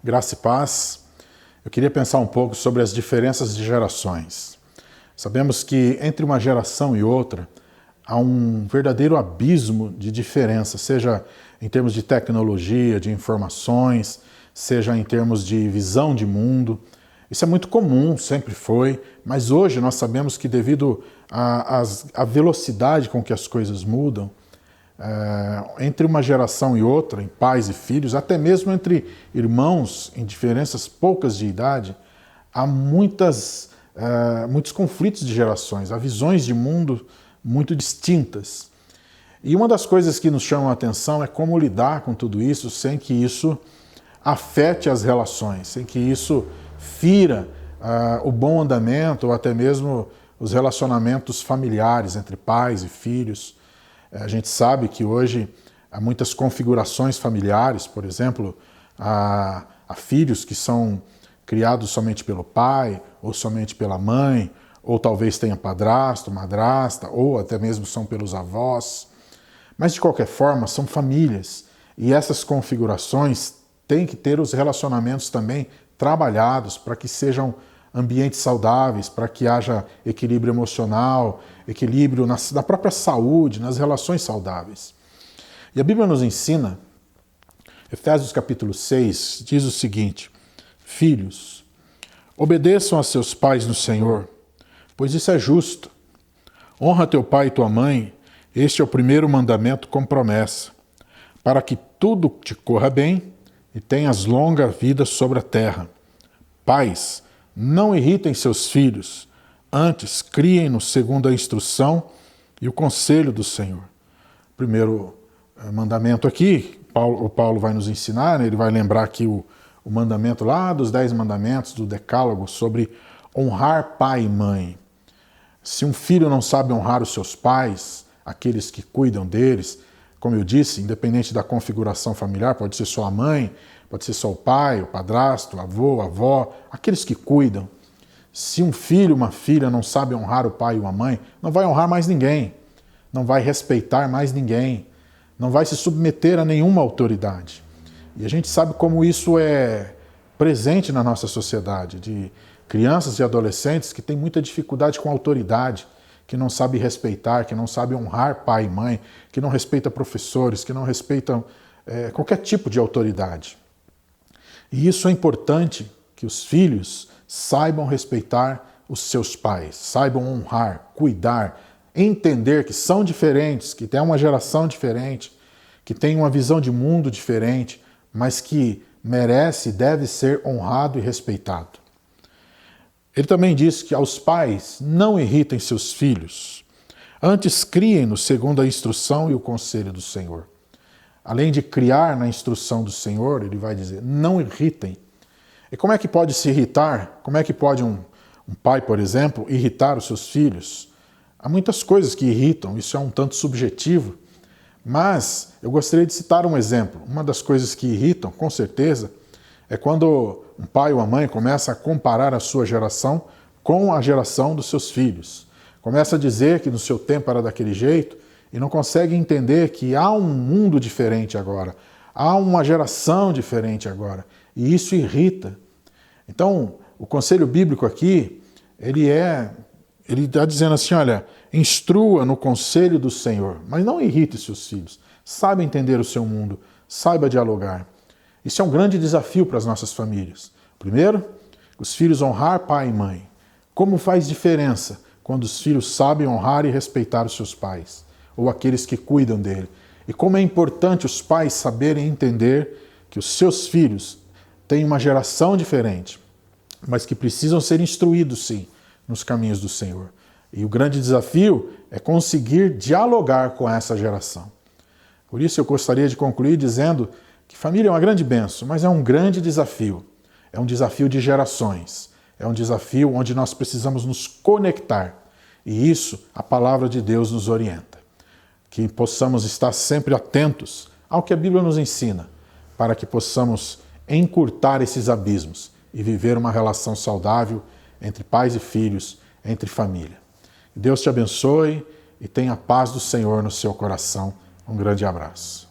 Graça e paz. Eu queria pensar um pouco sobre as diferenças de gerações. Sabemos que entre uma geração e outra há um verdadeiro abismo de diferença, seja em termos de tecnologia, de informações, seja em termos de visão de mundo. Isso é muito comum, sempre foi, mas hoje nós sabemos que devido à velocidade com que as coisas mudam, entre uma geração e outra, em pais e filhos, até mesmo entre irmãos em diferenças poucas de idade, há muitos conflitos de gerações, há visões de mundo muito distintas. E uma das coisas que nos chama a atenção é como lidar com tudo isso sem que isso afete as relações, sem que isso fira o bom andamento ou até mesmo os relacionamentos familiares entre pais e filhos. A gente sabe que hoje há muitas configurações familiares, por exemplo, há filhos que são criados somente pelo pai ou somente pela mãe, ou talvez tenha padrasto, madrasta, ou até mesmo são pelos avós. Mas de qualquer forma, são famílias e essas configurações têm que ter os relacionamentos também trabalhados para que sejam ambientes saudáveis, para que haja equilíbrio emocional, equilíbrio na própria saúde, nas relações saudáveis. E a Bíblia nos ensina, Efésios capítulo 6, diz o seguinte: Filhos, obedeçam a seus pais no Senhor, pois isso é justo. Honra teu pai e tua mãe, este é o primeiro mandamento com promessa, para que tudo te corra bem e tenhas longa vida sobre a terra. Pais, não irritem seus filhos, antes criem-nos segundo a instrução e o conselho do Senhor. Primeiro mandamento aqui, o Paulo vai nos ensinar, né? Ele vai lembrar aqui o mandamento lá dos 10 mandamentos do Decálogo sobre honrar pai e mãe. Se um filho não sabe honrar os seus pais, aqueles que cuidam deles, como eu disse, independente da configuração familiar, pode ser só a mãe, pode ser só o pai, o padrasto, o avô, a avó, aqueles que cuidam. Se um filho, uma filha não sabe honrar o pai ou a mãe, não vai honrar mais ninguém, não vai respeitar mais ninguém, não vai se submeter a nenhuma autoridade. E a gente sabe como isso é presente na nossa sociedade, de crianças e adolescentes que têm muita dificuldade com a autoridade, que não sabem respeitar, que não sabem honrar pai e mãe, que não respeitam professores, que não respeitam qualquer tipo de autoridade. E isso é importante, que os filhos saibam respeitar os seus pais, saibam honrar, cuidar, entender que são diferentes, que tem uma geração diferente, que tem uma visão de mundo diferente, mas que merece e deve ser honrado e respeitado. Ele também diz que aos pais não irritem seus filhos, antes criem-nos segundo a instrução e o conselho do Senhor. Além de criar na instrução do Senhor, ele vai dizer, não irritem. E como é que pode se irritar? Como é que pode um pai, por exemplo, irritar os seus filhos? Há muitas coisas que irritam, isso é um tanto subjetivo, mas eu gostaria de citar um exemplo. Uma das coisas que irritam, com certeza, é quando um pai ou uma mãe começa a comparar a sua geração com a geração dos seus filhos. Começa a dizer que no seu tempo era daquele jeito e não consegue entender que há um mundo diferente agora, há uma geração diferente agora, e isso irrita. Então, o conselho bíblico aqui, ele está dizendo assim, olha, instrua no conselho do Senhor, mas não irrite seus filhos. Saiba entender o seu mundo, saiba dialogar. Isso é um grande desafio para as nossas famílias. Primeiro, os filhos honrar pai e mãe. Como faz diferença quando os filhos sabem honrar e respeitar os seus pais, ou aqueles que cuidam dele. E como é importante os pais saberem entender que os seus filhos têm uma geração diferente, mas que precisam ser instruídos, sim, nos caminhos do Senhor. E o grande desafio é conseguir dialogar com essa geração. Por isso eu gostaria de concluir dizendo que família é uma grande bênção, mas é um grande desafio. É um desafio de gerações. É um desafio onde nós precisamos nos conectar. E isso a palavra de Deus nos orienta. Que possamos estar sempre atentos ao que a Bíblia nos ensina, para que possamos encurtar esses abismos e viver uma relação saudável entre pais e filhos, entre família. Deus te abençoe e tenha a paz do Senhor no seu coração. Um grande abraço.